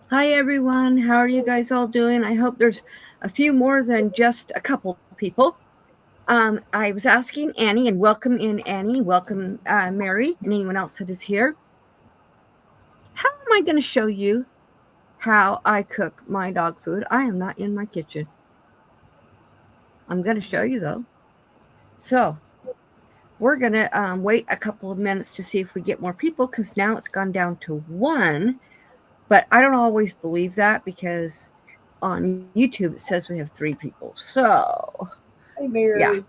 Hi everyone, how are you guys all doing? I hope there's a few more than just a couple people. I was asking Annie, and welcome in Annie, welcome Mary, and anyone else that is here. How am I going to show you how I cook my dog food? I am not in my kitchen. I'm going to show you though. So we're going to wait a couple of minutes to see if we get more people because now it's gone down to one. But I don't always believe that because on YouTube it says we have three people. So Hey, yeah, Mary.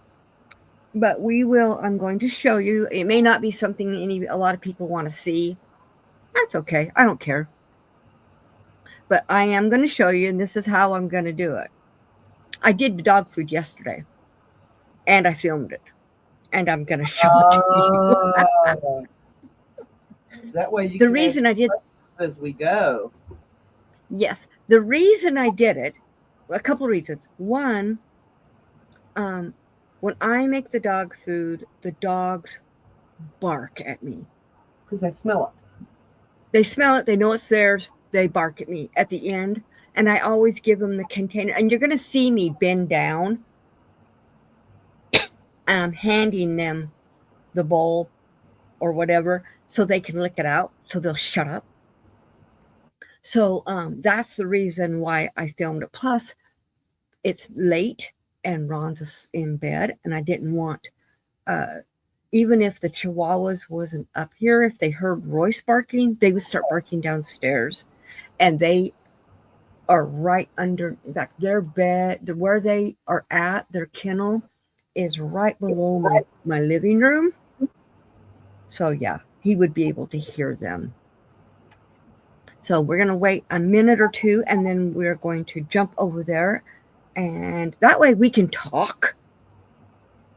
but we will. I'm going to show you. It may not be something a lot of people want to see. That's okay. I don't care. But I am going to show you, and this is how I'm going to do it. I did the dog food yesterday, and I filmed it, and I'm going to show it to you. Oh, that way you The can answer reason I did, questions as we go. yes, the reason I did it, a couple of reasons. One, um, when I make the dog food, the dogs bark at me. Because I smell They smell it, they know it's theirs, they bark at me at the end. And I always give them the container. And you're going to see me bend down and I'm handing them the bowl or whatever so they can lick it out so they'll shut up. So that's the reason why I filmed it. Plus, it's late and Ron's in bed, and I didn't want, uh, even if the Chihuahuas wasn't up here, if they heard Royce barking, they would start barking downstairs. And they are right under, in fact, their bed, where they are at, their kennel is right below my living room. So, yeah, he would be able to hear them. So, we're going to wait a minute or two and then we're going to jump over there. And that way we can talk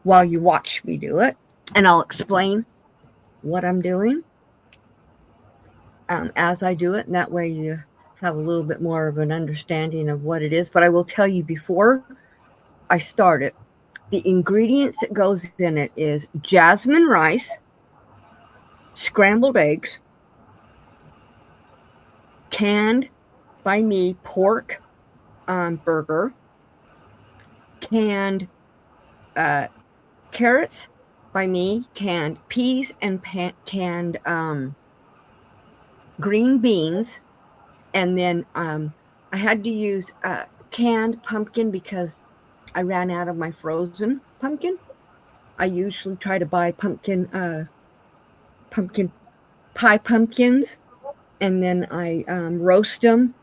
while you watch me do it. And I'll explain what I'm doing as I do it. And that way you have a little bit more of an understanding of what it is. But I will tell you before I start it, the ingredients that goes in it is jasmine rice, scrambled eggs, canned by me pork burger, canned uh, carrots by me, canned peas and canned green beans, and then I had to use canned pumpkin because I ran out of my frozen pumpkin. I usually try to buy pumpkin pie pumpkins, and then I roast them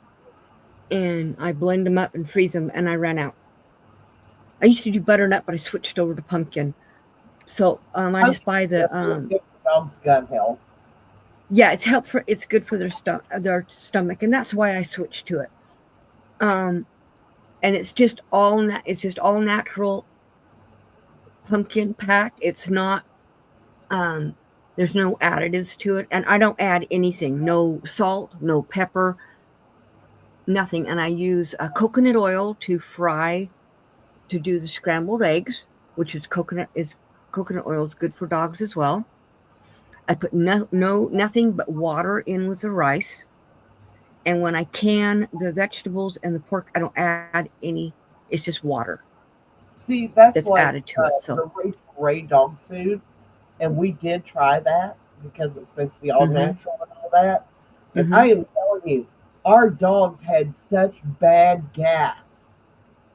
and I blend them up and freeze them, and I ran out. I used to do butternut, but I switched over to pumpkin. So I just buy it. the Definitely good for dog's gut health. yeah, it's helpful. It's good for their stomach, and that's why I switched to it. Um, and it's just all natural pumpkin pack. It's not um, there's no additives to it, and I don't add anything. No salt, no pepper, nothing. And I use coconut oil to fry to do the scrambled eggs, which is coconut oil is good for dogs as well. I put nothing but water in with the rice, and when I can the vegetables and the pork, I don't add any. It's just water See, that's that's like added to it. So, the Rachel Ray dog food. And we did try that because it's supposed to be all mm-hmm, natural and all that. And mm-hmm, I am telling you, our dogs had such bad gas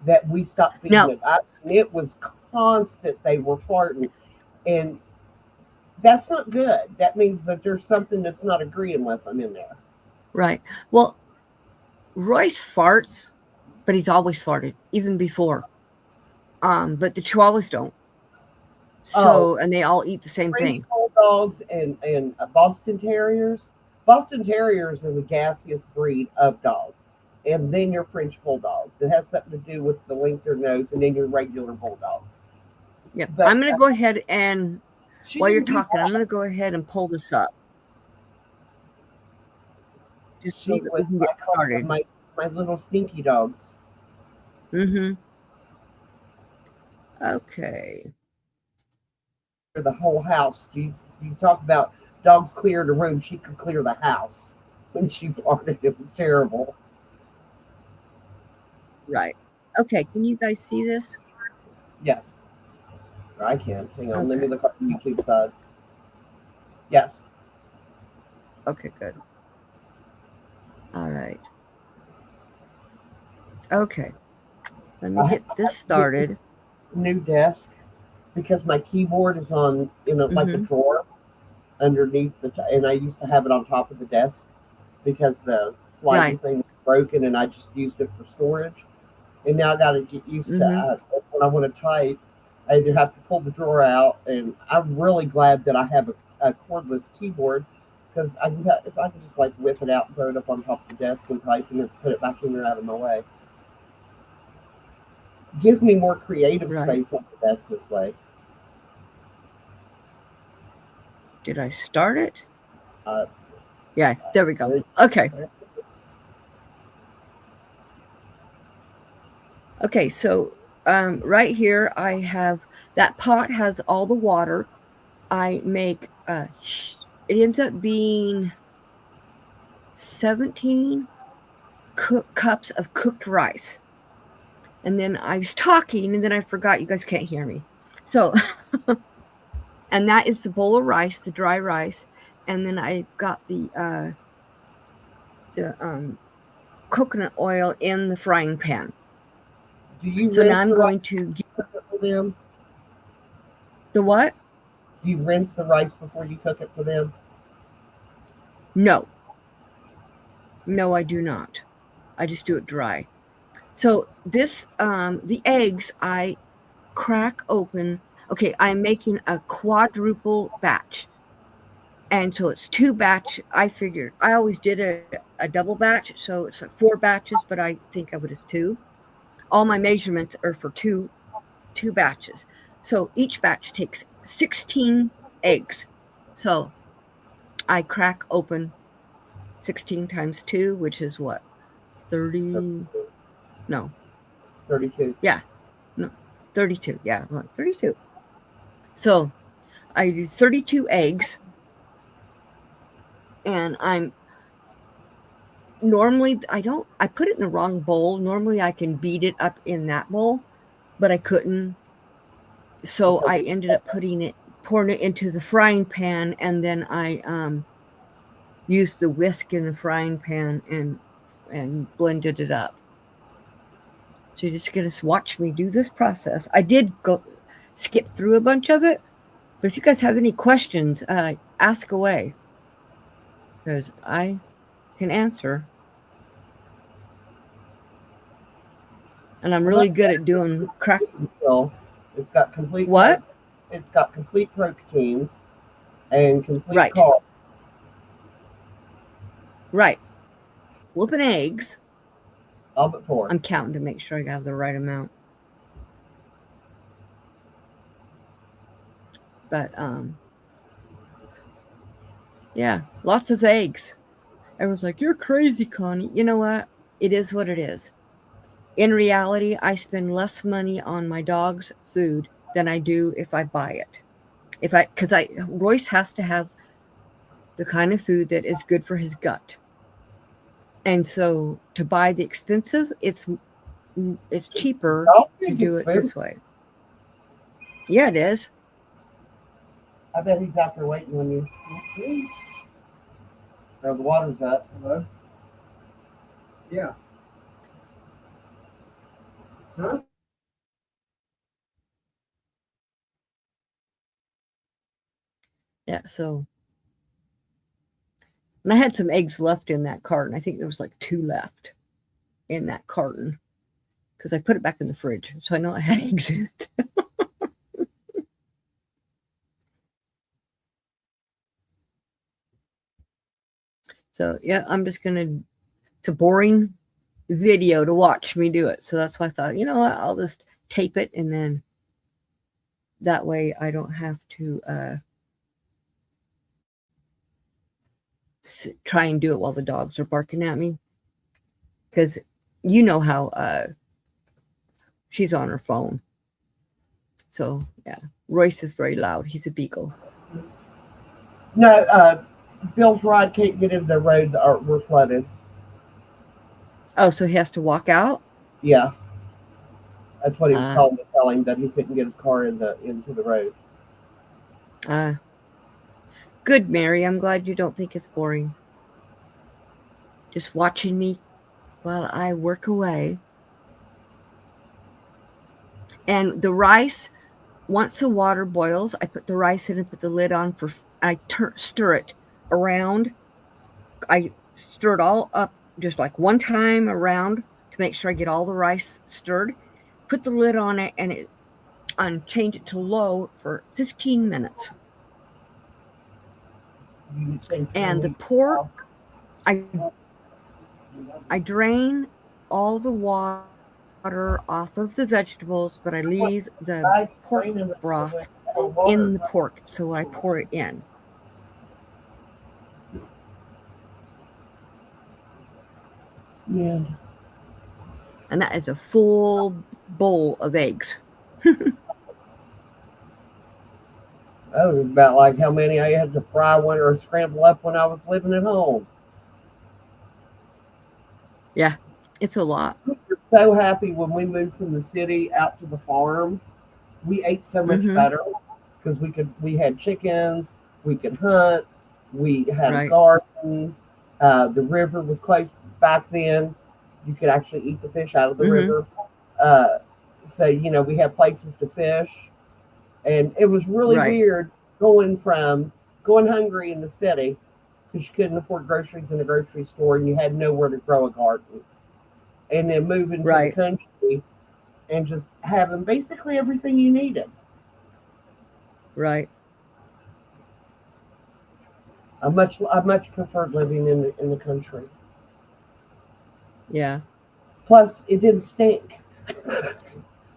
that we stopped feeding now them. It was constant. They were farting. And that's not good. That means that there's something that's not agreeing with them in there. right. Well, Royce farts, but he's always farted, even before. But the Chihuahuas don't. Oh, So, and they all eat the same French thing. bulldogs and Boston Terriers. Boston Terriers are the gassiest breed of dog. And then your French bulldogs. It has something to do with the length of their nose, and then your regular bulldogs. Yep. But I'm going to go ahead and, she while you're didn't do talking, I'm that. going to go ahead and pull this up just so She that we was, can get I call them started. my little stinky dogs. Mm-hmm. Okay. Clear the whole house. You talk about dogs clear the room. She could clear the house. when she farted. It was terrible. Right. Okay. Can you guys see this? Yes, I can. Hang on, let me Okay. look on the YouTube side. Yes. Okay, good. All right. Okay. Let me I get this have to get started. a new desk because my keyboard is on in a, like a Mm-hmm. drawer underneath and I used to have it on top of the desk because the sliding Right. thing was broken and I just used it for storage. And now I got to get used to Mm-hmm. when I want to type, I either have to pull the drawer out, and I'm really glad that I have a cordless keyboard because if I can just like whip it out and throw it up on top of the desk and type and then put it back in there out of my way. Gives me more creative Right. space on the desk this way. Did I start it? Uh, Yeah. There we go. very- Okay. Okay. So right here, I have that pot has all the water. I make it ends up being 17 cups of cooked rice. And then I was talking and then I forgot you guys can't hear me. So, and that is the bowl of rice, the dry rice. And then I've got the coconut oil in the frying pan. do you So now rinse I'm the rice going to for them? the what? Do you rinse the rice before you cook it for them? No. No, I do not. I just do it dry. So this the eggs I crack open. Okay, I'm making a quadruple batch. And so it's 2 batch. I figured I always did a double batch, so it's like 4 batches, but I think of it as two. All my measurements are for two batches. So each batch takes 16 eggs. So I crack open 16 times 2, which is what? 30 no. 32. Yeah. No. 32. Yeah, 32. So I do 32 eggs and I'm normally I put it in the wrong bowl. Normally I can beat it up in that bowl, but I couldn't. So Because I ended up pouring it into the frying pan, and then I used the whisk in the frying pan and blended it up. So you're just gonna watch me do this process. I did go skip through a bunch of it, but if you guys have any questions, ask away because I can answer. And I'm well, really good at doing crack. so it's got complete What? it's got complete proteins and complete Right, carbs. right. Flipping eggs. All but four. I'm counting to make sure I got the right amount. But yeah, lots of eggs. Everyone's like, "You're crazy, Connie." You know what? It is what it is. In reality, I spend less money on my dog's food than I do if I buy it. Because Royce has to have the kind of food that is good for his gut. And so to buy the expensive, it's cheaper Dog to food's do it expensive. this way. Yeah, it is. I bet he's out there waiting on you. Or the water's up. Hello? Yeah. Huh? Yeah, so and I had some eggs left in that carton. I think there was like 2 left in that carton because I put it back in the fridge, so I know I had eggs in it. So yeah, I'm just gonna. It's a boring video to watch me do it, so that's why I thought, you know what, I'll just tape it, and then that way I don't have to try and do it while the dogs are barking at me, because you know how she's on her phone. So yeah, Royce is very loud. He's a beagle. No, Bill's rod can't get into the road that were flooded. Oh, so he has to walk out? Yeah, that's what he was Uh, telling me, telling that he couldn't get his car into the road. uh, good, Mary. I'm glad you don't think it's boring. Just watching me while I work away. And the rice, once the water boils, I put the rice in and put the lid on for, I stir it around. I stir it all up just like one time around to make sure I get all the rice stirred. Put the lid on it and change it to low for 15 minutes. You think And the pork, I drain all the water off of the vegetables, but I leave the pork broth in the pork, so I pour it in. Yeah. And that is a full bowl of eggs. Oh, it was about like how many I had to fry one or scramble up when I was living at home. Yeah, it's a lot. We were so happy when we moved from the city out to the farm. We ate so much better because we had chickens, we could hunt, we had a garden. The river was close back then. You could actually eat the fish out of the river. So, we had places to fish. And it was really weird going hungry in the city because you couldn't afford groceries in a grocery store and you had nowhere to grow a garden. And then moving to the country and just having basically everything you needed. Right. I much preferred living in the country. Yeah. Plus, it didn't stink.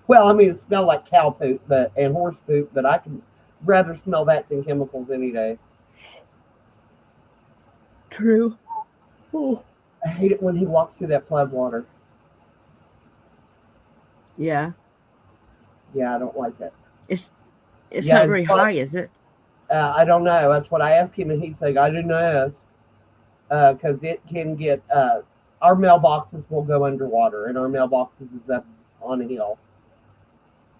Well, I mean, it smelled like cow poop and horse poop, but I can rather smell that than chemicals any day. True. Oh, I hate it when he walks through that flood water. Yeah. Yeah, I don't like it. It's not very high, is it? I don't know. That's what I asked him, and he said, I didn't ask. Because it can get, our mailboxes will go underwater, and our mailboxes is up on a hill.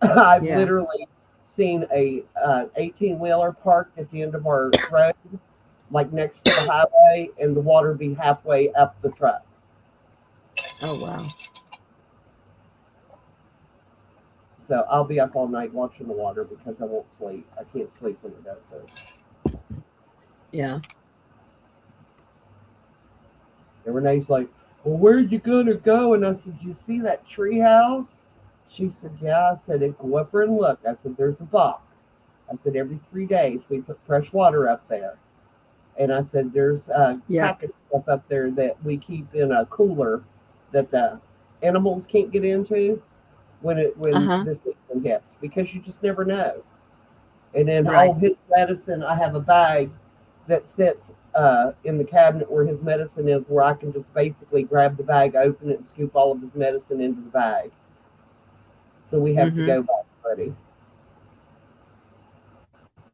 I've literally seen a 18-wheeler parked at the end of our road, like next to the highway, and the water be halfway up the truck. Oh, wow. So I'll be up all night watching the water because I won't sleep. I can't sleep when it does this. Yeah. And Renee's like, well, where'd you gonna go? And I said, you see that tree house? She said, yeah. I said, go up there and look. I said, there's a box. I said, every 3 days we put fresh water up there. And I said, there's packet stuff up there that we keep in a cooler that the animals can't get into when the season hits, because you just never know. And then all of his medicine, I have a bag that sits in the cabinet where his medicine is, where I can just basically grab the bag, open it, and scoop all of his medicine into the bag. So we have to go back ready.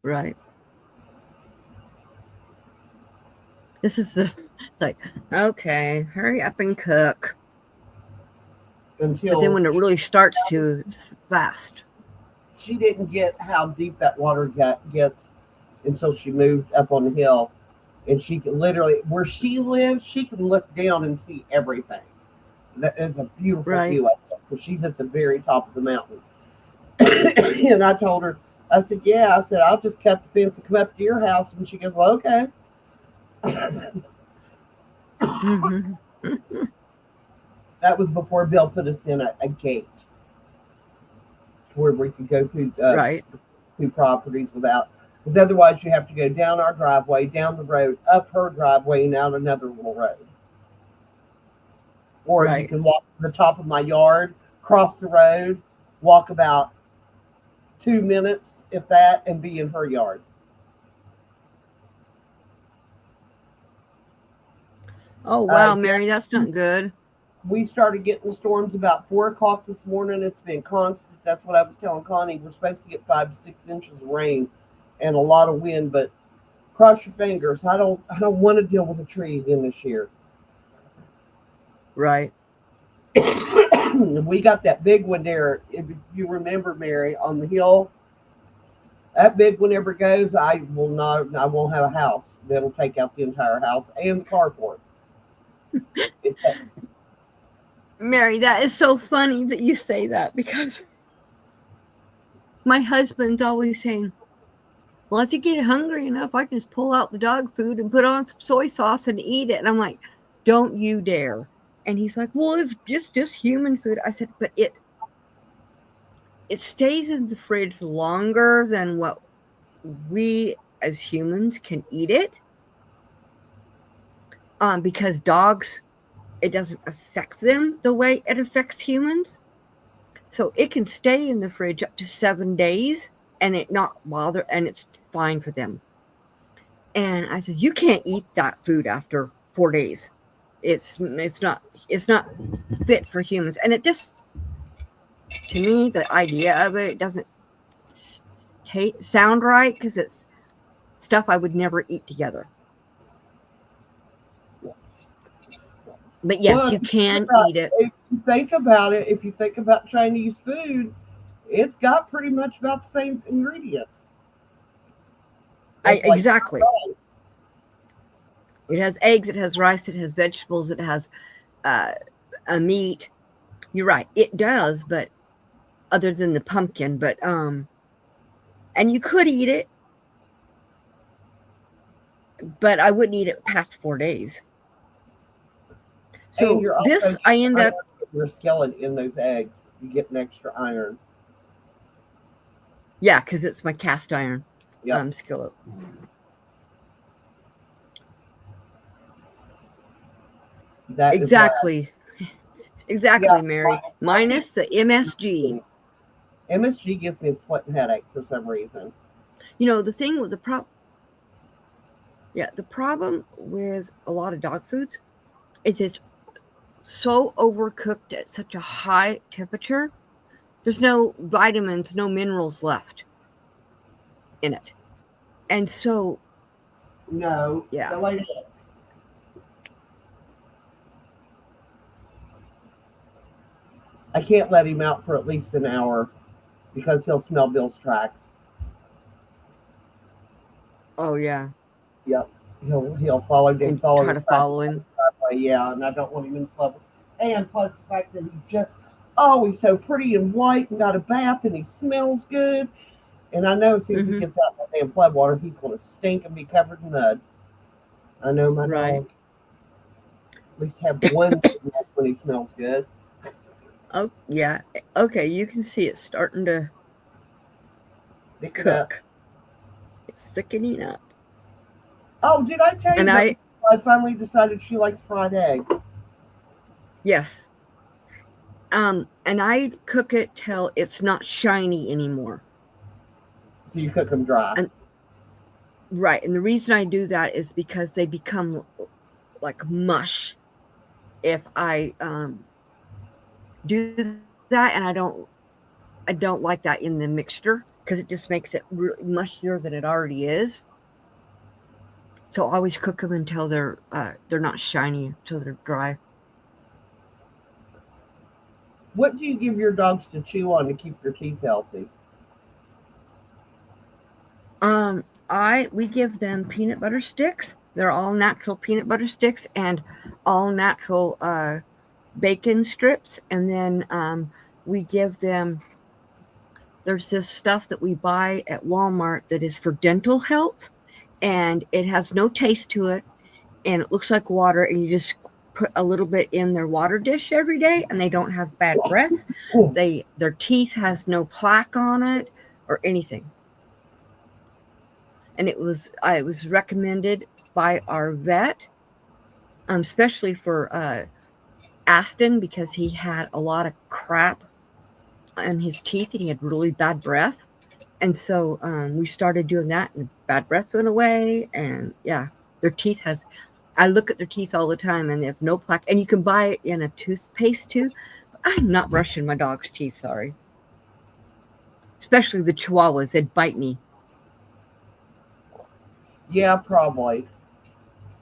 Right. It's like, okay, hurry up and cook. But then when it really starts to, it's fast. She didn't get how deep that water gets until she moved up on the hill. And she can literally, where she lives, she can look down and see everything. That is a beautiful view up there, because she's at the very top of the mountain. And I told her, I said, yeah, I said, I'll just cut the fence and come up to your house. And she goes, well, okay. That was before Bill put us in a gate where we could go through two properties without, because otherwise you have to go down our driveway, down the road, up her driveway, and out another little road. Or you can walk to the top of my yard, cross the road, walk about 2 minutes, if that, and be in her yard. Oh, wow, Mary, that's not good. We started getting storms about 4 o'clock this morning. It's been constant. That's what I was telling Connie. We're supposed to get 5 to 6 inches of rain and a lot of wind, but Cross your fingers. I don't want to deal with a tree again this year. Right. We got that big one there. If you remember, Mary, on the hill, that big one ever goes, I won't have a house. That'll take out the entire house and the carport. It's Mary, that is so funny that you say that, because my husband's always saying, well, if you get hungry enough, I can just pull out the dog food and put on some soy sauce and eat it. And I'm like, don't you dare. And he's like, well, it's just human food. I said, but it stays in the fridge longer than what we as humans can eat it. Because dogs, it doesn't affect them the way it affects humans. So it can stay in the fridge up to 7 days and it not bother, and it's fine for them. And I said, you can't eat that food after 4 days. It's not fit for humans. And it just, to me, the idea of it doesn't sound right, because it's stuff I would never eat together. But yes, Well, you can eat it. If you think about it, if you think about Chinese food, it's got pretty much about the same ingredients. It's like Exactly. rice. It has eggs, it has rice, it has vegetables, it has a meat. You're right, it does, but other than the pumpkin, but and you could eat it, but I wouldn't eat it past 4 days. So And you're also this, I end up, your skillet in those eggs. You get an extra iron. yeah, because it's my cast iron Yep. skillet. That is Exactly. Exactly, Yeah. Mary. Minus the MSG. why MSG gives me a splitting headache for some reason. You know, the thing with the problem with a lot of dog foods is it's so overcooked at such a high temperature. There's no vitamins, no minerals left in it. And so, No. Yeah. So like that. I can't let him out for at least an hour because he'll smell Bill's tracks. oh yeah, Yep. He'll follow and his try to tracks follow him. driveway, yeah, and I don't want him in trouble. And plus the fact that he's so pretty and white and got a bath and he smells good. And I know as soon as he Mhm. gets out in that damn flood water, he's going to stink and be covered in mud. I know my Right. dog. At least have one when he smells good. Oh yeah. Okay, you can see it's starting to Pick it up. cook. It's thickening up. Oh, did I tell you And that I finally decided she likes fried eggs? yes. And I cook it till it's not shiny anymore. So you cook them dry. And- Right. And the reason I do that is because they become like mush if I do that, and I don't like that in the mixture, because it just makes it really mushier than it already is. So I always cook them until they're not shiny, until they're dry. What do you give your dogs to chew on to keep their teeth healthy? We give them peanut butter sticks. They're all natural peanut butter sticks and all natural bacon strips. And then we give them, there's this stuff that we buy at Walmart that is for dental health, and it has no taste to it, and it looks like water, and you just put a little bit in their water dish every day, and they don't have bad breath. Their teeth has no plaque on it or anything. And it was recommended by our vet, especially for Aston, because he had a lot of crap in his teeth and he had really bad breath. And so we started doing that, and the bad breath went away. And yeah, their teeth I look at their teeth all the time, and they have no plaque. And you can buy it in a toothpaste too. But I'm not brushing my dog's teeth, sorry. Especially the Chihuahuas, they'd bite me. Yeah, probably.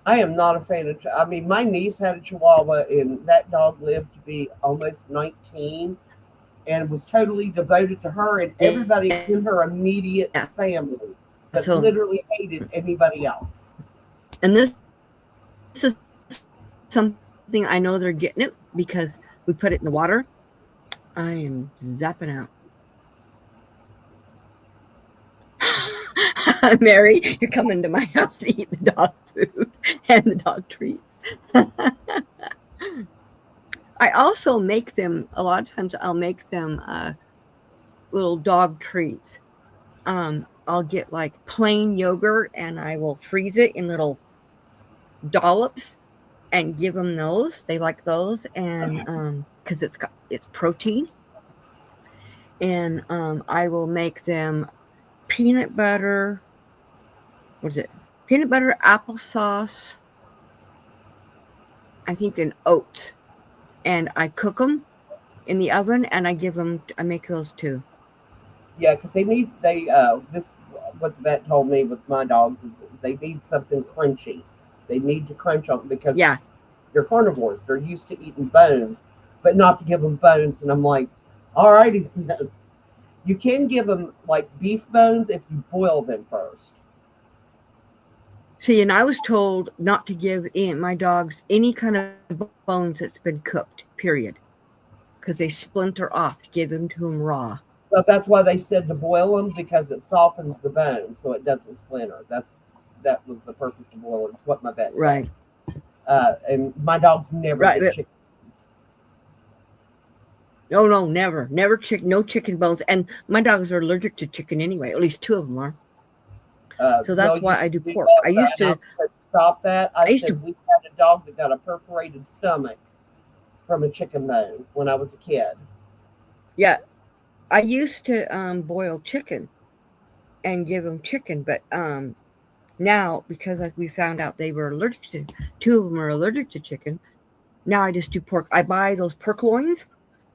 I am not a fan of. I mean, my niece had a Chihuahua, and that dog lived to be almost 19, and was totally devoted to her and everybody in her immediate Yeah. family, but So, literally hated anybody else. and this is something I know they're getting it because we put it in the water. I am zapping out. Mary, you're coming to my house to eat the dog food and the dog treats. I also make them, a lot of times I'll make them little dog treats. I'll get like plain yogurt and I will freeze it in little dollops and give them those. They like those, and because it's protein. And I will make them peanut butter. What is it? Peanut butter, applesauce. I think in oats, and I cook them in the oven, and I give them. I make those too. Yeah, because this what the vet told me with my dogs is they need something crunchy. They need to crunch on because Yeah, they're carnivores. They're used to eating bones, but not to give them bones. And I'm like, all righty, you can give them like beef bones if you boil them first. see, and I was told not to give my dogs any kind of bones that's been cooked. Period, because they splinter off. Give them to them raw. But that's why they said to boil them because it softens the bone so it doesn't splinter. That was the purpose of boiling. It's what my vet said. Right. And my dogs never Right, get but- chicken. No, never no chicken bones. And my dogs are allergic to chicken anyway. At least 2 of them are. So that's Bill why I used do to pork. that, I used and to. I said, stop that. I used said to- we had a dog that got a perforated stomach from a chicken bone when I was a kid. Yeah, I used to boil chicken and give them chicken, but now because we found out they were allergic to 2 of them are allergic to chicken. Now I just do pork. I buy those pork loins.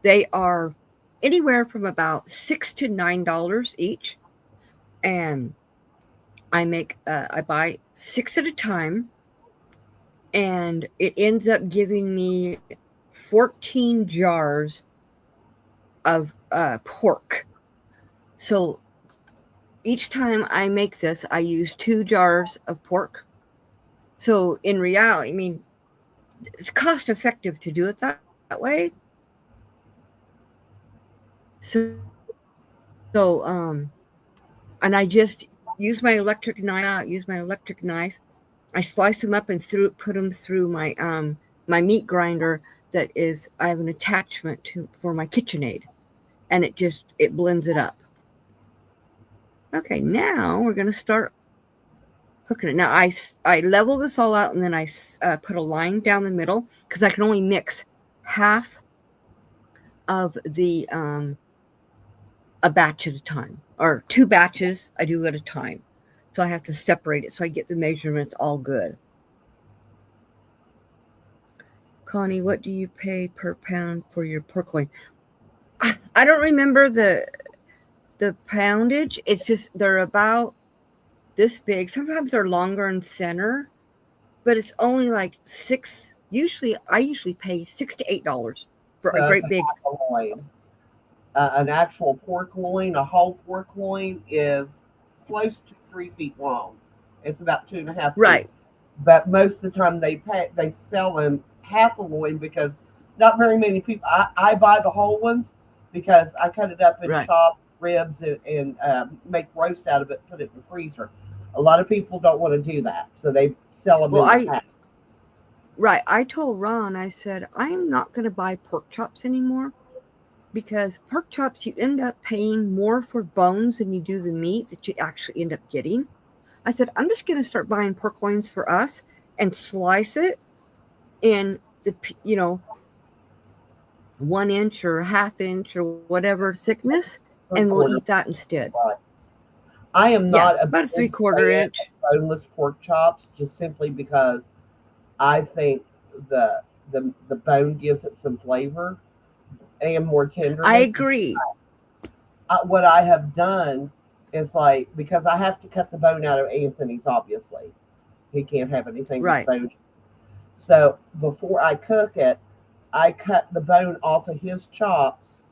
They are anywhere from about $6 to $9 each, and I buy 6 at a time, and it ends up giving me 14 jars of pork. So each time I make this, I use 2 jars of pork. So in reality, I mean, it's cost effective to do it that way. So, and I just use my electric knife. I slice them up and put them through my meat grinder. I have an attachment for my KitchenAid, and it blends it up. Okay, now we're gonna start cooking it. Now I level this all out, and then I put a line down the middle because I can only mix half of the a batch at a time, or 2 batches I do at a time. So I have to separate it so I get the measurements all good. Connie, what do you pay per pound for your pork loin? I don't remember the poundage. It's just they're about this big. Sometimes they're longer in center, but it's only like $6. I usually pay $6 to $8 for So a great it's big. half a loin. An actual pork loin, a whole pork loin, is close to 3 feet long. It's about 2.5 feet. Right. But most of the time they sell them half a loin because not very many people. I buy the whole ones because I cut it up in Right. chopped ribs and make roast out of it, put it in the freezer. A lot of people don't want to do that, so they sell them Well, in half. Right. I told Ron, I said, I am not going to buy pork chops anymore because pork chops, you end up paying more for bones than you do the meat that you actually end up getting. I said, I'm just going to start buying pork loins for us and slice it in the, 1 inch or 1/2 inch or whatever thickness, and we'll eat that instead. I am not Yeah, about a big 3/4 fan inch. of boneless pork chops, just simply because I think the bone gives it some flavor and more tenderness. I agree. What I have done It's like, because I have to cut the bone out of Anthony's, obviously. He can't have anything with Right. bone. So before I cook it, I cut the bone off of his chops.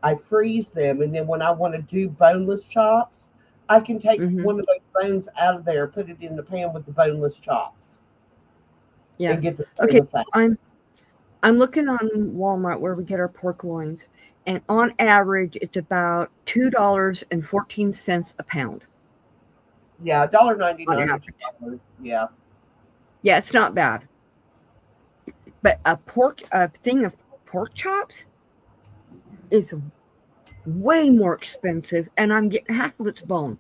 I freeze them, and then when I want to do boneless chops, I can take Mhm. one of those bones out of there, put it in the pan with the boneless chops, Yeah. and get the Okay. same effect. I'm looking on Walmart where we get our pork loins, and on average, it's about $2.14 a pound. Yeah, $1.99. On Yeah, Yeah, it's not bad. But a thing of pork chops is way more expensive, and I'm getting half of its bone.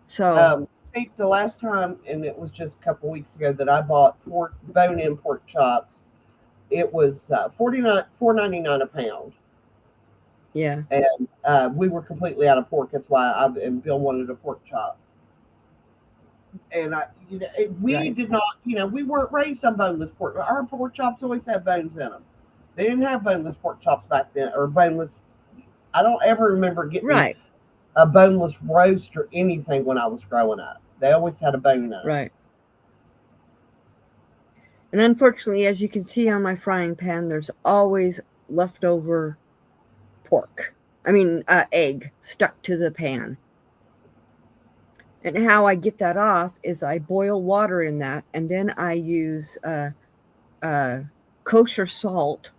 So I think the last time, and it was just a couple weeks ago, that I bought bone-in pork chops. It was $4.99 a pound, yeah, and we were completely out of pork. That's why and Bill wanted a pork chop. And we right. did not, we weren't raised on boneless pork. Our pork chops always had bones in them. They didn't have boneless pork chops back then, or boneless. I don't ever remember getting Right, a boneless roast or anything when I was growing up. They always had a bone in it. right. And unfortunately, as you can see on my frying pan, there's always leftover egg stuck to the pan. And how I get that off is I boil water in that, and then I use kosher salt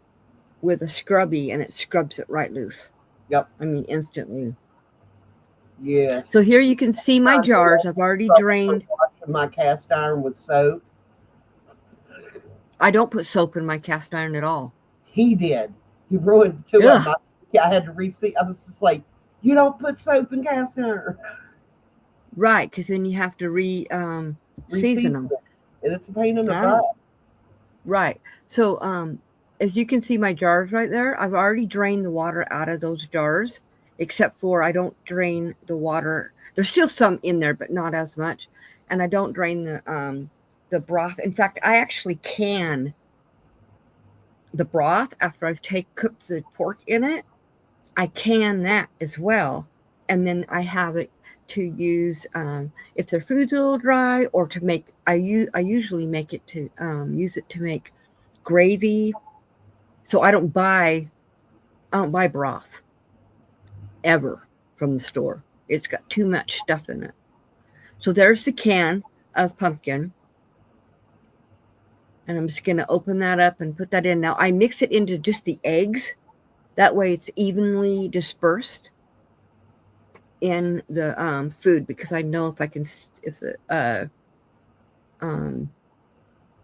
with a scrubby, and it scrubs it right loose. Yep. I mean, instantly. Yes. So here you can see my jars. I've already drained. Washing my cast iron with soap. I don't put soap in my cast iron at all. He did. He ruined two of them. I had to receipt. I was just like, you don't put soap in cast iron. Right, because then you have to season them. And it's a pain in the butt. Right. So as you can see my jars right there, I've already drained the water out of those jars, except for I don't drain the water. There's still some in there, but not as much. And I don't drain the broth. In fact, I actually can the broth after I've cooked the pork in it. I can that as well. And then I have it to use if their food's a little dry, or to make. I usually make it to use it to make gravy. So I don't buy broth ever from the store. It's got too much stuff in it. So there's the can of pumpkin. And I'm just going to open that up and put that in. Now I mix it into just the eggs. That way it's evenly dispersed in the food, because I know if the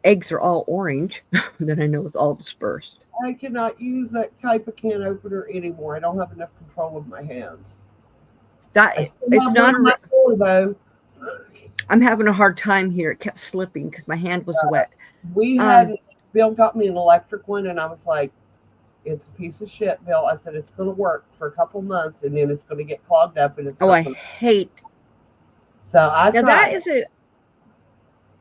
eggs are all orange, then I know it's all dispersed. I cannot use that type of can opener anymore. I don't have enough control of my hands. It's not though. I'm having a hard time here. It kept slipping because my hand was wet. Bill got me an electric one, and I was like, it's a piece of shit, Bill. I said, it's going to work for a couple months, and then it's going to get clogged up, and it's hate. So I now that is a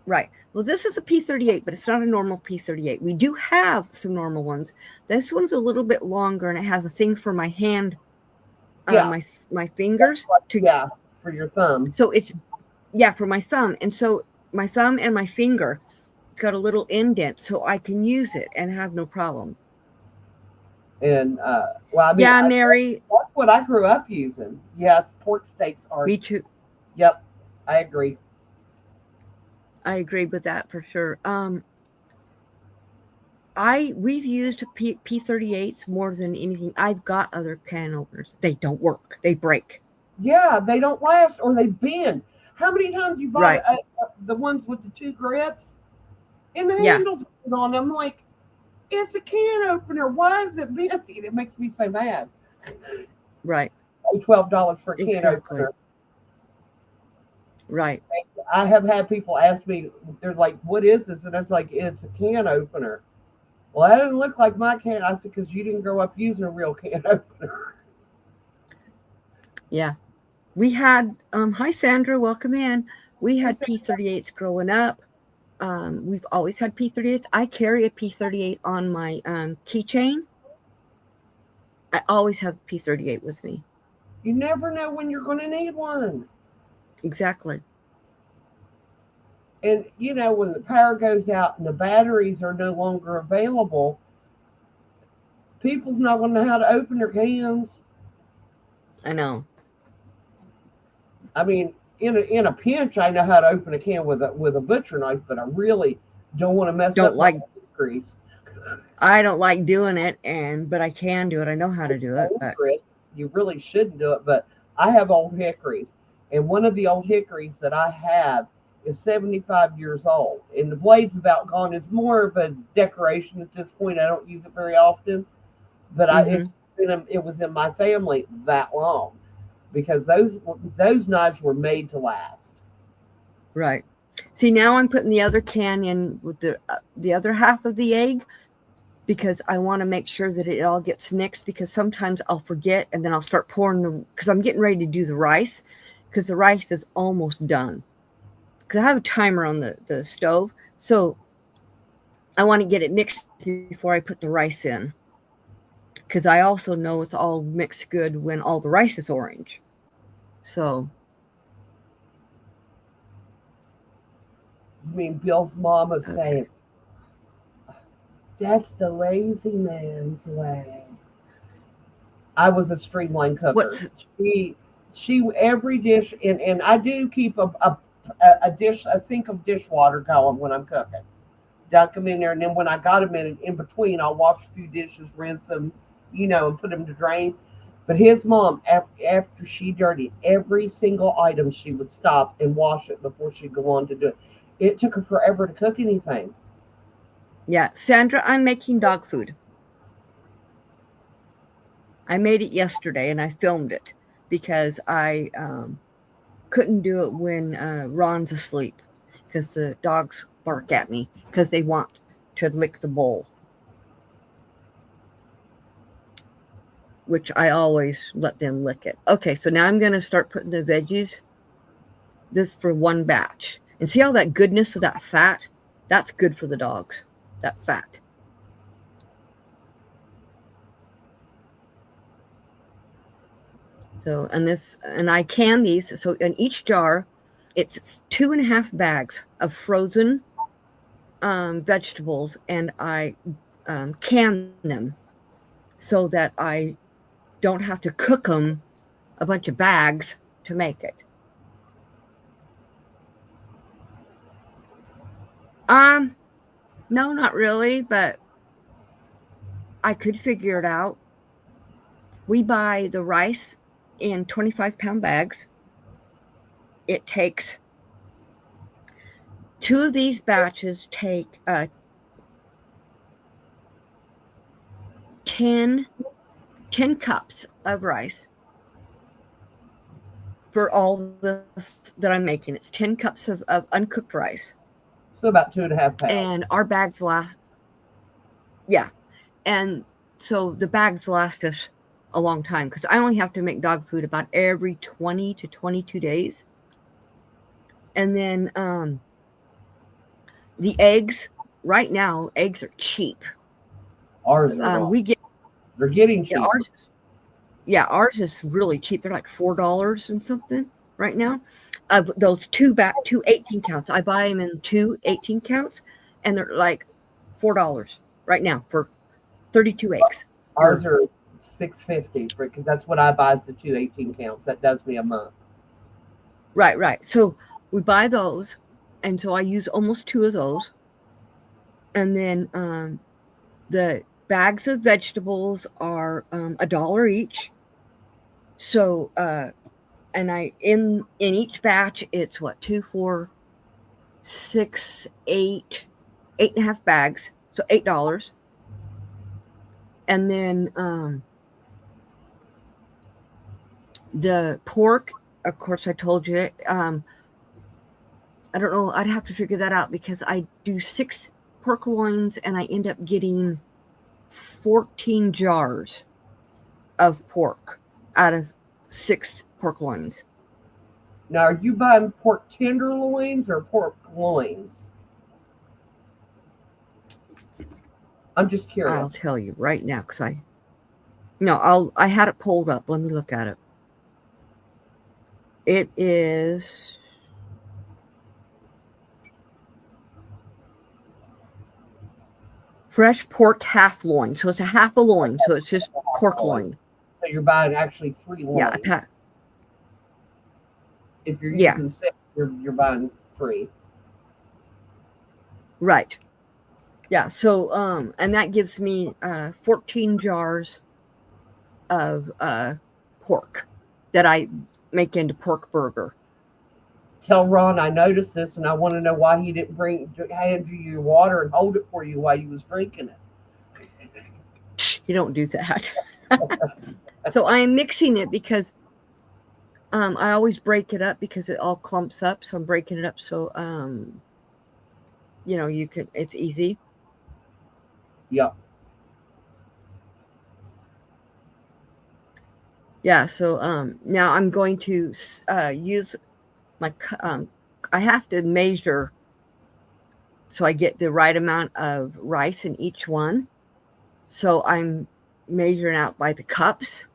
right. Well, this is a P38, but it's not a normal P38. We do have some normal ones. This one's a little bit longer, and it has a thing for my hand, my fingers for your thumb. So it's for my thumb, and so my thumb and my finger, it's got a little indent, so I can use it and have no problem. And Mary, that's what I grew up using. Yes, pork steaks are. Me too. Yep, I agree. I agree with that for sure. We've used P38s more than anything. I've got other can openers. They don't work. They break. Yeah, they don't last, or they bend. How many times you bought the ones with the two grips and the handles on them? Like, it's a can opener. Why is it bent? It makes me so mad. Right. $12 for a can opener. Right. I have had people ask me, they're like, what is this? And I was like, it's a can opener. Well, that doesn't look like my can. I said, because you didn't grow up using a real can opener. Yeah. We had, hi Sandra, welcome in. We had P38s growing up. We've always had P38s. I carry a P38 on my keychain. I always have P38 with me. You never know when you're going to need one. Exactly. And, you know, when the power goes out and the batteries are no longer available, people's not going to know how to open their cans. I know. I mean, in a pinch, I know how to open a can with a butcher knife, but I really don't want to mess Don't up like- my grease. I don't like doing it, but I can do it. I know how to do it. But Chris, you really shouldn't do it, but I have old hickories, and one of the old hickories that I have is 75 years old, and the blade's about gone. It's more of a decoration at this point. I don't use it very often, but it was in my family that long because those knives were made to last. right. See, now I'm putting the other can in with the other half of the egg because I want to make sure that it all gets mixed, because sometimes I'll forget and then I'll start pouring because I'm getting ready to do the rice, because the rice is almost done. Because I have a timer on the stove, so I want to get it mixed before I put the rice in, because I also know it's all mixed good when all the rice is orange. So I mean, Bill's mom was saying, "That's the lazy man's way." I was a streamline cooker. She every dish, and I do keep a sink of dishwater going when I'm cooking. Dunk them in there, and then when I got them in between, I'll wash a few dishes, rinse them, you know, and put them to drain. But his mom, after she dirtied every single item, she would stop and wash it before she'd go on to do it. It took her forever to cook anything. yeah, Sandra, I'm making dog food. I made it yesterday and I filmed it because I couldn't do it when Ron's asleep, because the dogs bark at me because they want to lick the bowl, which I always let them lick it. Okay, so now I'm going to start putting the veggies, this for one batch. And see all that goodness of that fat? That's good for the dogs, that fat. So, and I can these. So in each jar, it's 2.5 bags of frozen vegetables, and I can them so that I don't have to cook them a bunch of bags to make it. No, not really, but I could figure it out. We buy the rice in 25-pound bags. It takes 2 of these batches take 10 cups of rice for all this that I'm making. It's 10 cups of uncooked rice. So about 2.5 pounds. And our bags last, yeah. And so the bags last us a long time, because I only have to make dog food about every 20 to 22 days. And then the eggs, right now, eggs are cheap. Ours are they're getting cheap. Ours is really cheap. They're like $4 and something right now. Of those two 18 counts, I buy them in 2 18 counts, and they're like $4 right now for 32 eggs. Ours are $6.50 because that's what I buy is the 2 18 counts. That does me a month. Right. So we buy those, and so I use almost 2 of those, and then the bags of vegetables are $1 each. So and I in each batch it's 2, 4, 6, 8, 8.5 bags, so $8. And then the pork, of course, I told you. I don't know. I'd have to figure that out because I do 6 pork loins and I end up getting 14 jars of pork out of 6 pork loins. Now, are you buying pork tenderloins or pork loins? I'm just curious. I'll tell you right now because I had it pulled up. Let me look at it. It is fresh pork half loin. So it's a half a loin. So it's just pork loin. So you're buying actually 3 loins. Yeah. If you're Yeah. using 6, you're buying 3. Right. Yeah. So and that gives me 14 jars of pork that I make into pork burger. Tell Ron I noticed this, and I want to know why he didn't hand you your water and hold it for you while you was drinking it. You don't do that. So I am mixing it because I always break it up because it all clumps up. So I'm breaking it up so you can. It's easy. Yep. Yeah. So now I'm going to use my. I have to measure so I get the right amount of rice in each one. So I'm measuring out by the cups.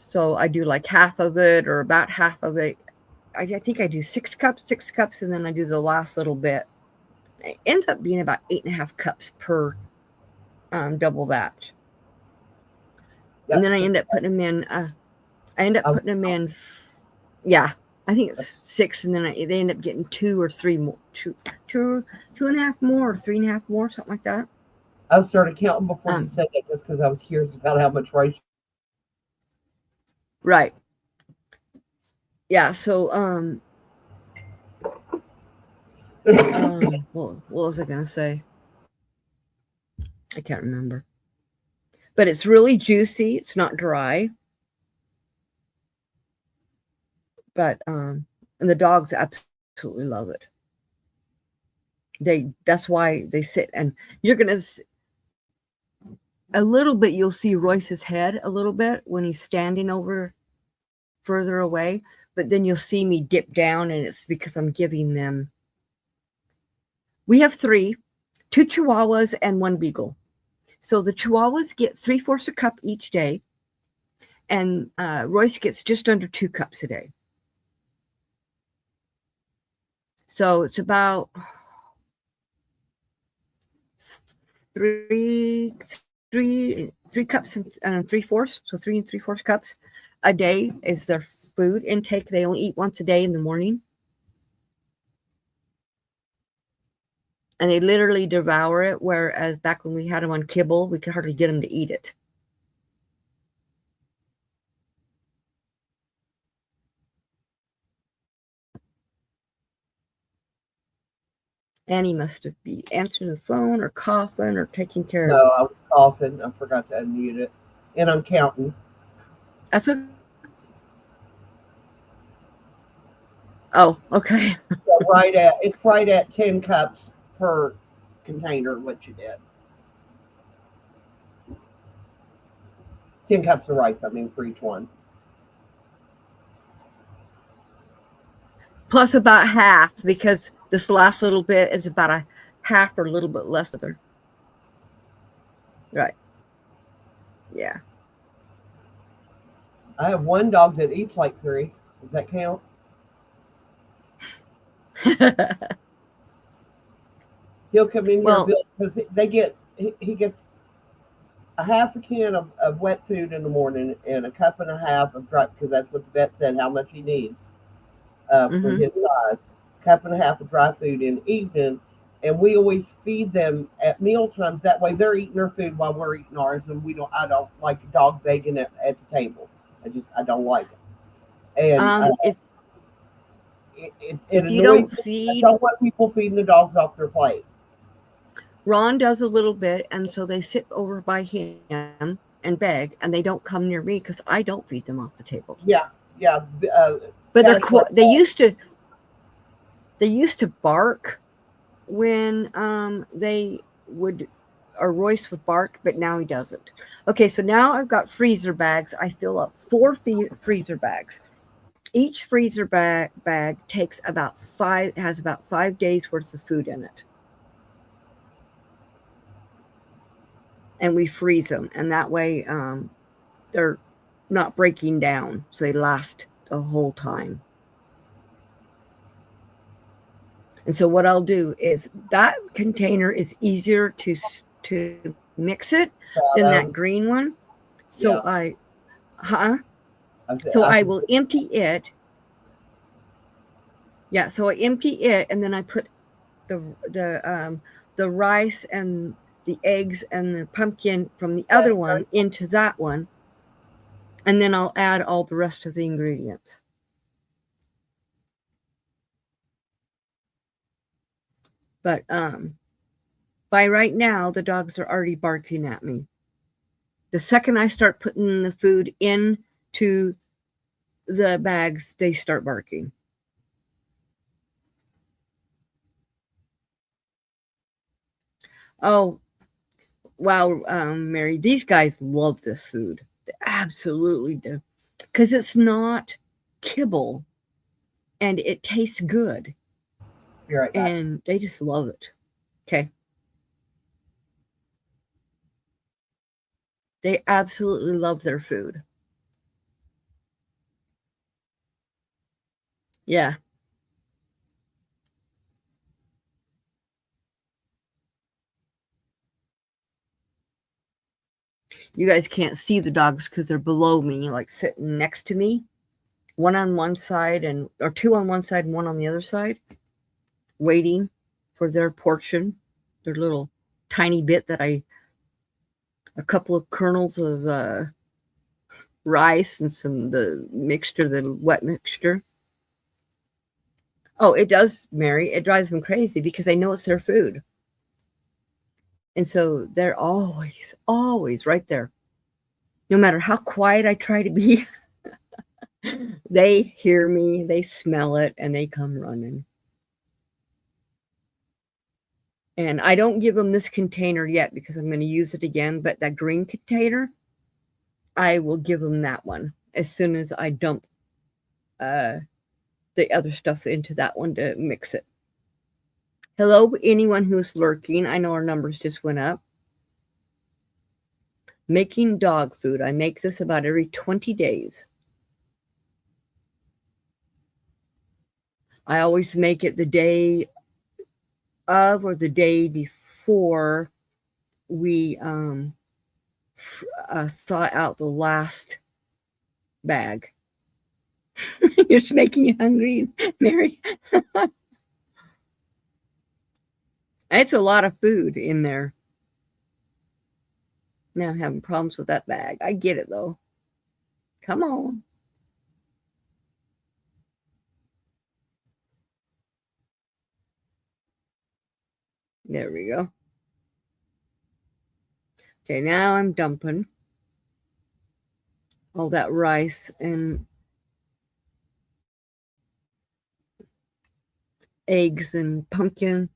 So I do like half of it or about half of it. I think I do 6 cups, and then I do the last little bit. It ends up being about 8.5 cups per double batch. Yep. And then I end up putting them in. Yeah, I think it's 6, and then they end up getting 2 or 3 more, 2.5 more, or 3.5 more, something like that. I started counting before you said that just because I was curious about how much rice. Right. Yeah. So what was I gonna say? I can't remember. But it's really juicy. It's not dry. But and the dogs absolutely love it. That's why they sit, and you're gonna a little bit. You'll see Royce's head a little bit when he's standing over further away, but then you'll see me dip down, and it's because I'm giving them. We have 2 Chihuahuas and 1 Beagle. So the Chihuahuas get 3/4 a cup each day, and Royce gets just under 2 cups a day. So it's about 3 cups and 3/4, so 3 3/4 cups a day is their food intake. They only eat once a day in the morning. And they literally devour it, whereas back when we had them on kibble, we could hardly get them to eat it. Annie must have been answering the phone or coughing or taking care of it. No, I was coughing. I forgot to unmute it. And I'm counting. That's okay. Oh, okay. So it's right at 10 cups per container, what you did. 10 cups of rice, I mean, for each one. Plus about half, because this last little bit is about a half or a little bit less of it. Right. Yeah. I have 1 dog that eats like 3. Does that count? He'll come in here because he gets a half a can of wet food in the morning and a cup and a half of dry, because that's what the vet said how much he needs for his size. Cup and a half of dry food in the evening, and we always feed them at meal times. That way they're eating their food while we're eating ours, and I don't like a dog begging at the table. I don't like it. And if you don't feed, I don't want people feeding the dogs off their plate. Ron does a little bit, and so they sit over by him and beg, and they don't come near me because I don't feed them off the table. Yeah. But they used to bark when they would, or Royce would bark, but now he doesn't. Okay, so now I've got freezer bags. I fill up 4 freezer bags. Each freezer bag takes has about 5 days worth of food in it. And we freeze them, and that way they're not breaking down, so they last the whole time. And so what I'll do is that container is easier to mix it than that green one. So Yeah. I will empty it. Yeah, so I empty it, and then I put the rice and the eggs and the pumpkin from the other one into that one, and then I'll add all the rest of the ingredients. But by right now, the dogs are already barking at me. The second I start putting the food into the bags, they start barking. Oh, wow, Mary, these guys love this food. They absolutely do. Because it's not kibble and it tastes good. Be right back. And they just love it. Okay. They absolutely love their food. Yeah. You guys can't see the dogs because they're below me, like sitting next to me. One on one side or two on one side and one on the other side, waiting for their portion, their little tiny bit a couple of kernels of rice and the wet mixture. Oh, it does, Mary. It drives them crazy because I know it's their food. And so they're always right there. No matter how quiet I try to be, they hear me, they smell it, and they come running. And I don't give them this container yet because I'm going to use it again, but that green container, I will give them that one as soon as I dump the other stuff into that one to mix it. Hello, anyone who's lurking. I know our numbers just went up. Making dog food. I make this about every 20 days. I always make it the day of or the day before we thaw out the last bag. You're just making you hungry, Mary. It's a lot of food in there. Now I'm having problems with that bag. I get it though. Come on. There we go. Okay, now I'm dumping all that rice and eggs and pumpkin.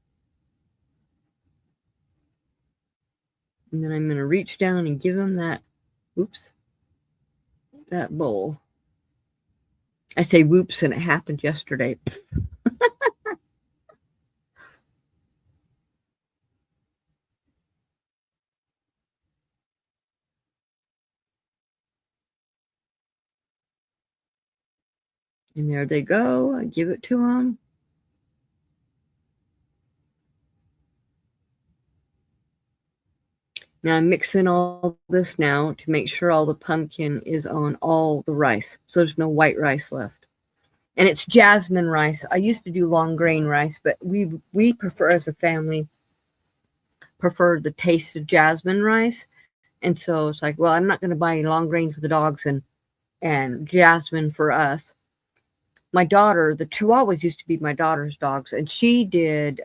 And then I'm going to reach down and give them that bowl. I say whoops, and it happened yesterday. And there they go. I give it to them. Now I'm mixing all this now to make sure all the pumpkin is on all the rice. So there's no white rice left. And it's jasmine rice. I used to do long grain rice, but we prefer as a family, prefer the taste of jasmine rice. And so it's like, well, I'm not going to buy long grain for the dogs and jasmine for us. My daughter, the Chihuahuas used to be my daughter's dogs, and she did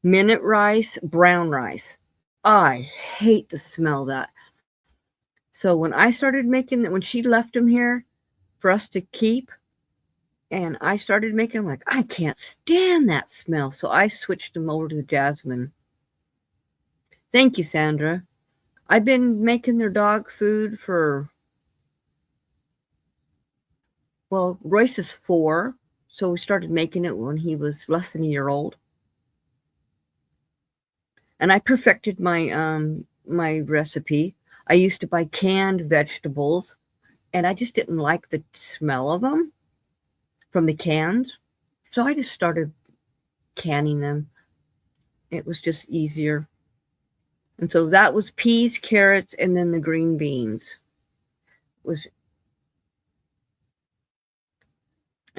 minute rice, brown rice. I hate the smell of that. So when I started making that, when she left them here for us to keep, and I started making them, like, I can't stand that smell. So I switched them over to the jasmine. Thank you, Sandra. I've been making their dog food for, well, Royce is 4, so we started making it when he was less than a year old. And I perfected my my recipe. I used to buy canned vegetables and I just didn't like the smell of them from the cans. So I just started canning them. It was just easier. And so that was peas, carrots, and then the green beans. Was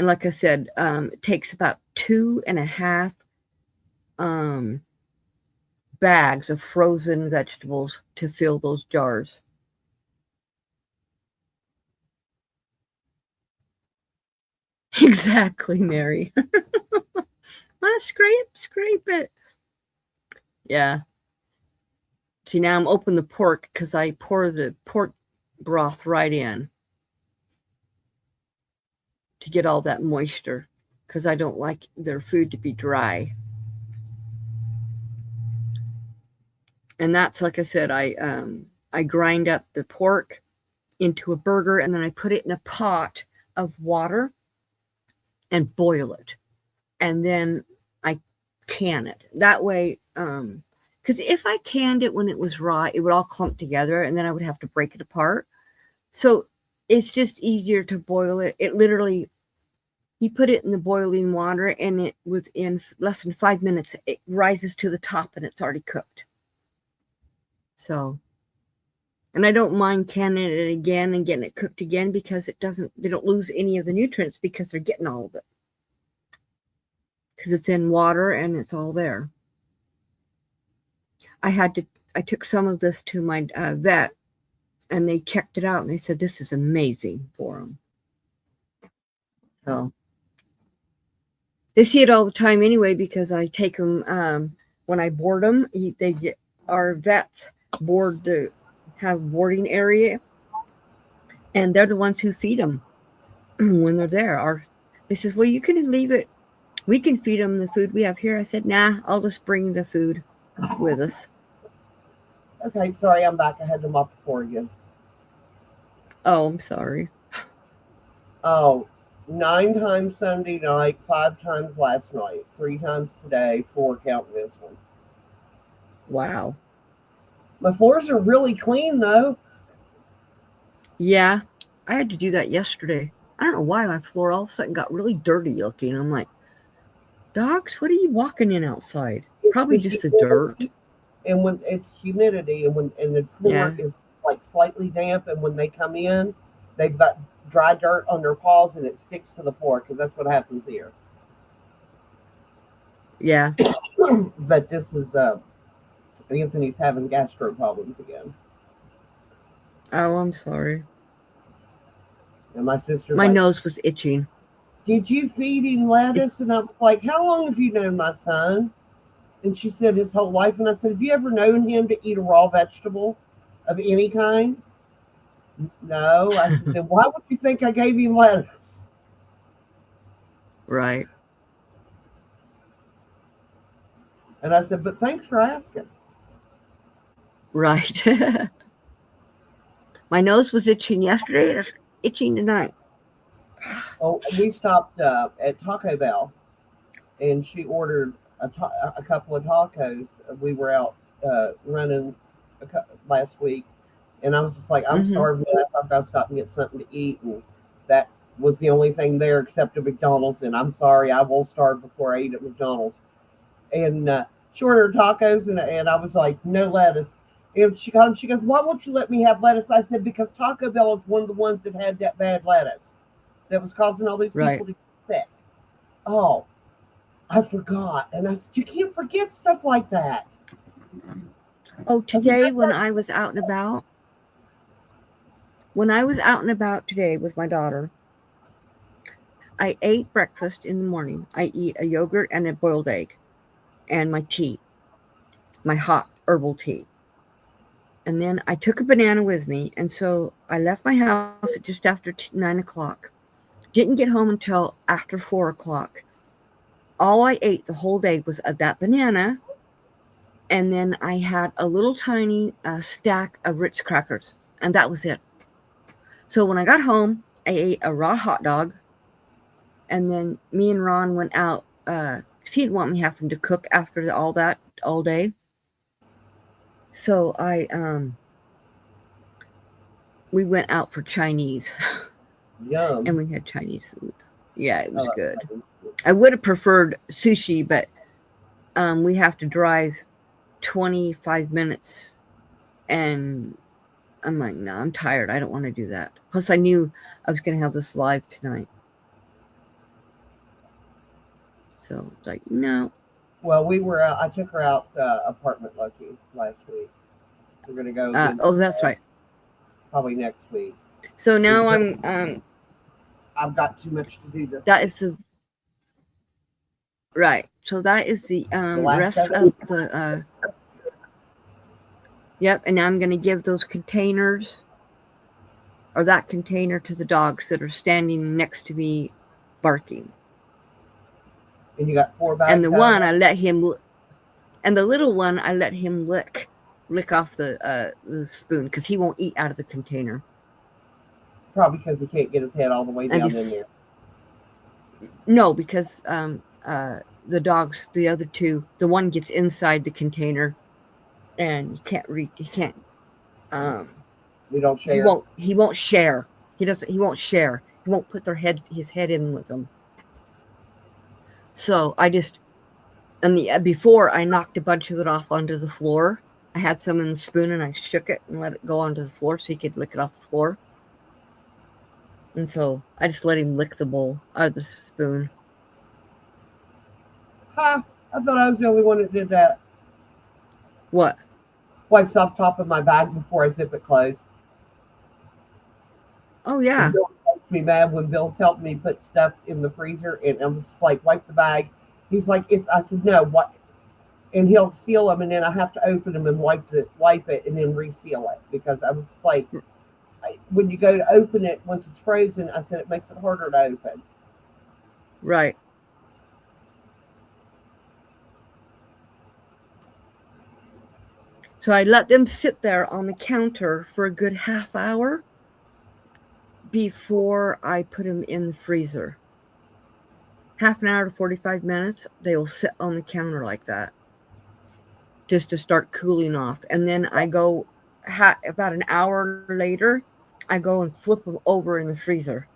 And like I said, it takes about 2.5 bags of frozen vegetables to fill those jars. Exactly, Mary. Want to scrape it. Yeah. See, now I'm open the pork because I pour the pork broth right in to get all that moisture because I don't like their food to be dry. And that's, like I said, I grind up the pork into a burger, and then I put it in a pot of water and boil it. And then I can it. That way, because if I canned it when it was raw, it would all clump together, and then I would have to break it apart. So it's just easier to boil it. It literally, you put it in the boiling water, and it within less than 5 minutes, it rises to the top, and it's already cooked. So, and I don't mind canning it again and getting it cooked again because they don't lose any of the nutrients because they're getting all of it. Because it's in water and it's all there. I took some of this to my vet, and they checked it out, and they said, this is amazing for them. So, they see it all the time anyway because I take them, when I board them, our vets have boarding area, and they're the ones who feed them when they're there. They says, well, you can leave it. We can feed them the food we have here. I said, nah, I'll just bring the food with us. Okay, sorry, I'm back. I had them off the floor again. Oh, I'm sorry. Oh, 9 times Sunday night, 5 times last night, 3 times today, 4 counting this one. Wow. My floors are really clean, though. Yeah, I had to do that yesterday. I don't know why my floor all of a sudden got really dirty looking. I'm like, dogs, what are you walking in outside? Probably just the dirt. And when it's humidity, and the floor is like slightly damp, and when they come in, they've got dry dirt on their paws, and it sticks to the floor because that's what happens here. Yeah. But this is Anthony's having gastro problems again. Oh, I'm sorry. And my sister, my nose was itching. Did you feed him lettuce? And I was like, how long have you known my son? And she said his whole life. And I said, have you ever known him to eat a raw vegetable of any kind? No. I said, then why would you think I gave him lettuce? Right. And I said, but thanks for asking. Right. My nose was itching yesterday. It's itching tonight. Oh, we stopped at Taco Bell, and she ordered a couple of tacos. We were out running last week, and I was just like, I'm starving. I've got to stop and get something to eat. And that was the only thing there except a McDonald's. And I'm sorry, I will starve before I eat at McDonald's. And she ordered tacos, and I was like, no lettuce. And she got them. She goes, why won't you let me have lettuce? I said, because Taco Bell is one of the ones that had that bad lettuce that was causing all these people to get sick. Oh, I forgot. And I said, you can't forget stuff like that. Oh, today when I was out and about, today with my daughter, I ate breakfast in the morning. I eat a yogurt and a boiled egg and my tea, my hot herbal tea. And then I took a banana with me. And so I left my house at just after 9 o'clock. Didn't get home until after 4 o'clock. All I ate the whole day was that banana. And then I had a little tiny stack of Ritz crackers. And that was it. So when I got home, I ate a raw hot dog. And then me and Ron went out. Because he didn't want me having to cook after all that all day. So I we went out for Chinese Yum. and we had Chinese food. Yeah, it was love good. Chinese food. I would have preferred sushi, but we have to drive 25 minutes, and I'm like, no, I'm tired. I don't want to do that. Plus, I knew I was going to have this live tonight. So, like, no. Well, we were. I took her out Apartment Lucky last week. We're gonna go. Again Oh, that's right. Probably next week. So now I've got too much to do this. that is the right. So that is the last rest of it? of the yep, and now I'm going to give those containers or that container to the dogs that are standing next to me barking. And you got 4 bags. And the out of one it? I let him and the little one I let him lick off the spoon because he won't eat out of the container. Probably because he can't get his head all the way And down in there. No, because the dogs, the other two, the one gets inside the container and you can't reach. He can't. We don't share. He won't share. He won't share. He won't put his head in with them. So I just, before I knocked a bunch of it off onto the floor. I had some in the spoon and I shook it and let it go onto the floor so he could lick it off the floor. And so I just let him lick the bowl out of the spoon. Ha! I thought I was the only one that did that. What? Wipes off top of my bag before I zip it closed. Oh yeah. And Bill makes me mad when Bill's helped me put stuff in the freezer, and I'm just like, wipe the bag. He's like, I said, no, what? And he'll seal them, and then I have to open them and wipe it, and then reseal it because I was just like, when you go to open it once it's frozen, I said it makes it harder to open. Right. So I let them sit there on the counter for a good half hour before I put them in the freezer. Half an hour to 45 minutes, they will sit on the counter like that just to start cooling off. And then I go about an hour later, I go and flip them over in the freezer.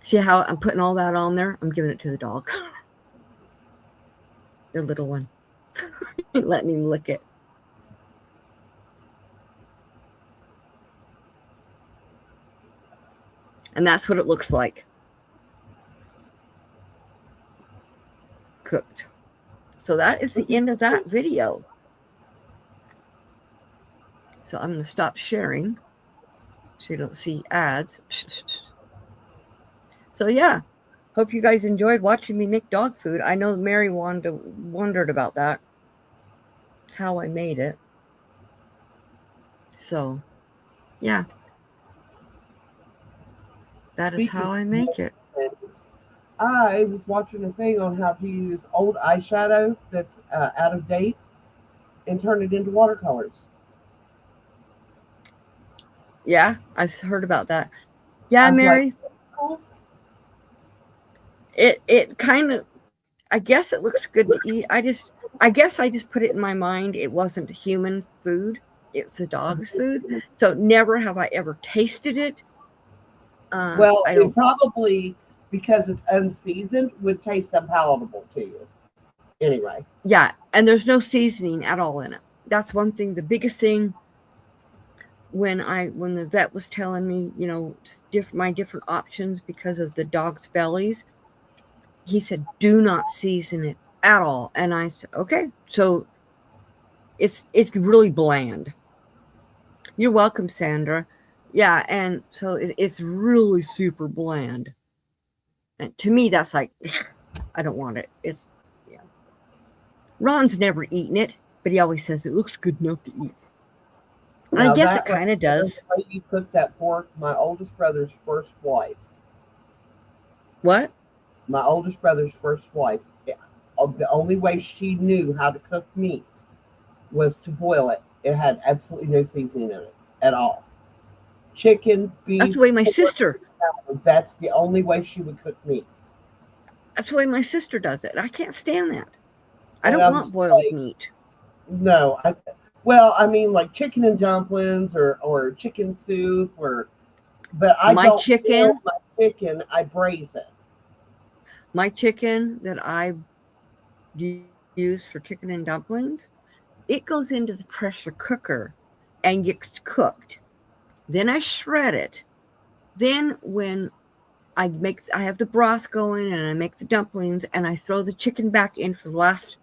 See how I'm putting all that on there? I'm giving it to the dog. The little one. Letting him lick it. And that's what it looks like. Cooked. So that is the end of that video. So I'm going to stop sharing so you don't see ads. So yeah, hope you guys enjoyed watching me make dog food. I know Mary wondered about that, how I made it. So yeah, that is how I make it. I was watching a thing on how to use old eyeshadow that's out of date and turn it into watercolors. Yeah, I've heard about that. Yeah, I was Mary. like, oh. It kind of, I guess it looks good to eat. I guess I just put it in my mind it wasn't human food. It's the dog's food. So never have I ever tasted it. Well, I don't. it probably, because it's unseasoned, would taste unpalatable to you. Anyway. Yeah, and there's no seasoning at all in it. That's one thing. The biggest thing when the vet was telling me, you know, my different options because of the dog's bellies, he said, do not season it at all. And I said, okay. So it's really bland. You're welcome, Sandra. Yeah, and so it's really super bland. And to me, that's like, I don't want it. Yeah. Ron's never eaten it, but he always says it looks good enough to eat. And I guess it kind of does. The way you cook that pork, my oldest brother's first wife. What? My oldest brother's first wife. The only way she knew how to cook meat was to boil it. It had absolutely no seasoning in it at all. Chicken, beef. That's the way my sister. That's the only way she would cook meat. That's the way my sister does it. I can't stand that. I don't want boiled meat. No, Well, I mean, like chicken and dumplings or chicken soup but I My don't chicken, boil my chicken. I braise it. my chicken that I use for chicken and dumplings, it goes into the pressure cooker and gets cooked. Then I shred it. Then when I have the broth going and I make the dumplings and I throw the chicken back in for the last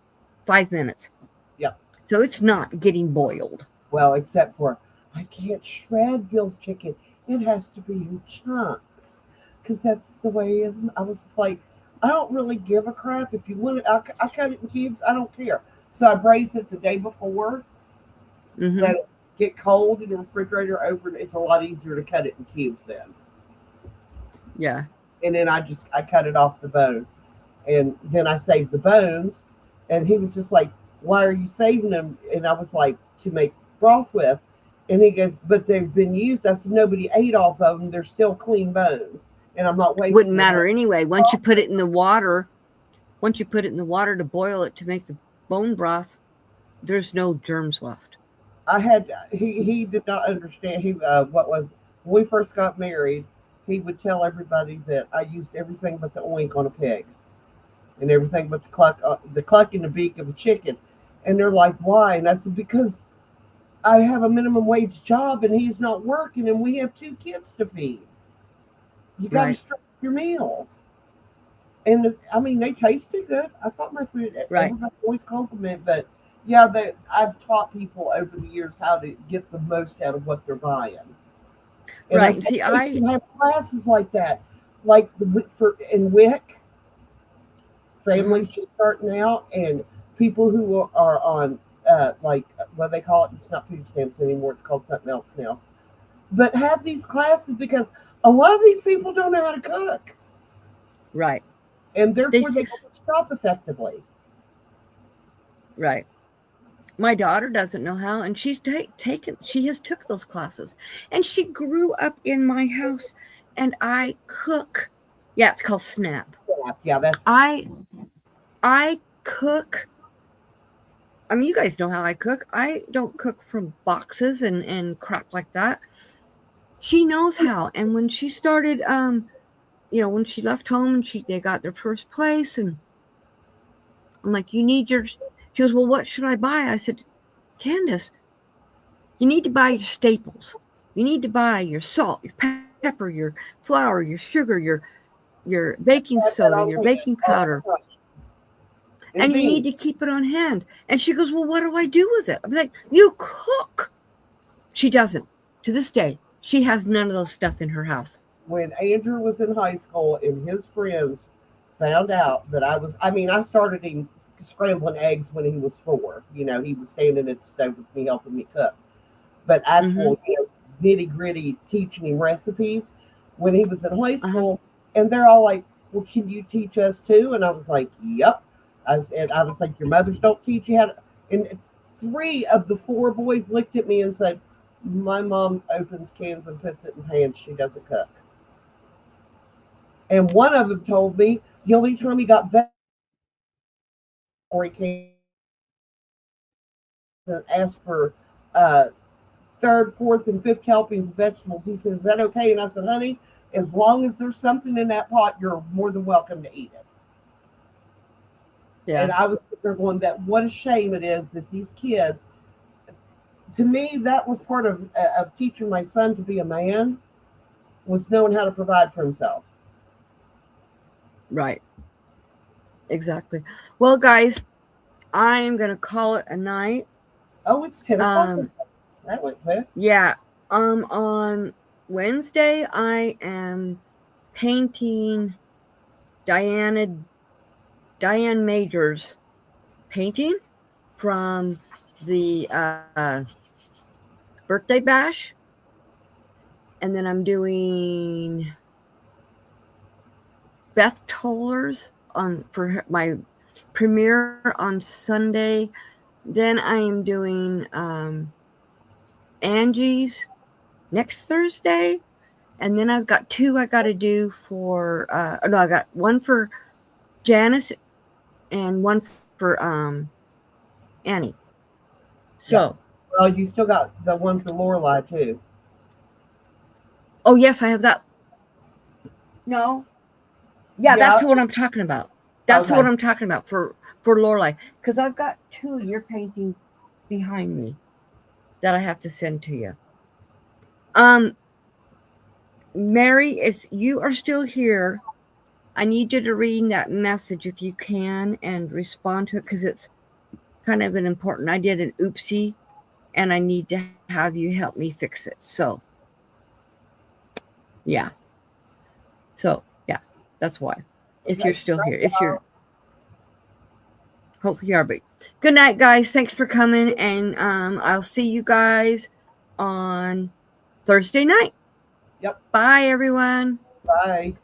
5 minutes. Yep. So it's not getting boiled. Well, except for I can't shred Bill's chicken. It has to be in chunks because that's the way it is. I was just like, I don't really give a crap if you want it. I cut it in cubes. I don't care. So I braise it the day before. Mm-hmm. Let it get cold in the refrigerator over. It's a lot easier to cut it in cubes then. Yeah. And then I cut it off the bone, and then I save the bones. And he was just like, "Why are you saving them?" And I was like, "To make broth with." And he goes, "But they've been used." I said, "Nobody ate off of them. They're still clean bones, and I'm not wasting." Wouldn't matter anyway. Once you put it in the water to boil it to make the bone broth, there's no germs left. He did not understand. What was when we first got married, he would tell everybody that I used everything but the oink on a pig, and everything but the cluck in the beak of a chicken. And they're like, "Why?" And I said, "Because I have a minimum wage job and he's not working, and we have 2 kids to feed. You got to Right. structure your meals." And I mean, they tasted good. I thought my food. Right. Everybody always compliment, but yeah, I've taught people over the years how to get the most out of what they're buying. And Right. I See, think we have classes like that, like in WIC, families just starting out, and people who are on like what they call it. It's not food stamps anymore. It's called something else now. But have these classes because a lot of these people don't know how to cook, right. and therefore s- they can't shop effectively. Right. My daughter doesn't know how, and she has took those classes, and she grew up in my house, and I cook. Yeah, it's called SNAP. Yeah, that's I cook. I mean, you guys know how I cook. I don't cook from boxes and crap like that. She knows how, and when she started, when she left home and they got their first place, and I'm like, you need your. She goes, well, what should I buy? I said, Candace, you need to buy your staples. You need to buy your salt, your pepper, your flour, your sugar, your baking that soda, on your hand baking all the powder, time. And and you need beans. to keep it on hand. And she goes, well, what do I do with it? I'm like, you cook. She doesn't. To this day, she has none of those stuff in her house. When Andrew was in high school and his friends found out that I started him scrambling eggs when he was 4. He was standing at the stove with me helping me cook. But Mm-hmm. actual, nitty gritty teaching him recipes when he was in high Uh-huh. school, and they're all like, "Well, can you teach us too?" And I was like, "Yep." I was like, "Your mothers don't teach you how to." And 3 of the 4 boys looked at me and said, "My mom opens cans and puts it in pans. She doesn't cook." And one of them told me the only time he got or he came and asked for uh, third, fourth, and fifth helpings of vegetables. He said, "Is that okay?" And I said, "Honey, as long as there's something in that pot, you're more than welcome to eat it." Yeah. And I was sitting there going, "That what a shame it is that these kids." To me, that was part of teaching my son to be a man, was knowing how to provide for himself. Right. Exactly. Well, guys, I'm going to call it a night. Oh, it's 10 o'clock. Um, That went quick. yeah. On Wednesday, I am painting Diane Major's painting from the birthday bash, and then I'm doing Beth Toller's for my premiere on Sunday. Then I am doing Angie's next Thursday, and then I've got 2 I got to do for. No, I got one for Janice and one for Annie. So Oh, you still got the one for Lorelai too. Oh, yes, I have that. No. Yeah, that's Yeah. the one I'm talking about. That's the Okay. one I'm talking about for Lorelai. Because I've got 2 you're painting behind me that I have to send to you. Mary, if you are still here, I need you to read that message if you can and respond to it because it's kind of an important. I did an oopsie and I need to have you help me fix it. So, yeah. So, yeah, that's why. If Okay. you're still here, if you're, hopefully you are. But good night, guys. Thanks for coming, and I'll see you guys on Thursday night. Yep. Bye, everyone. Bye.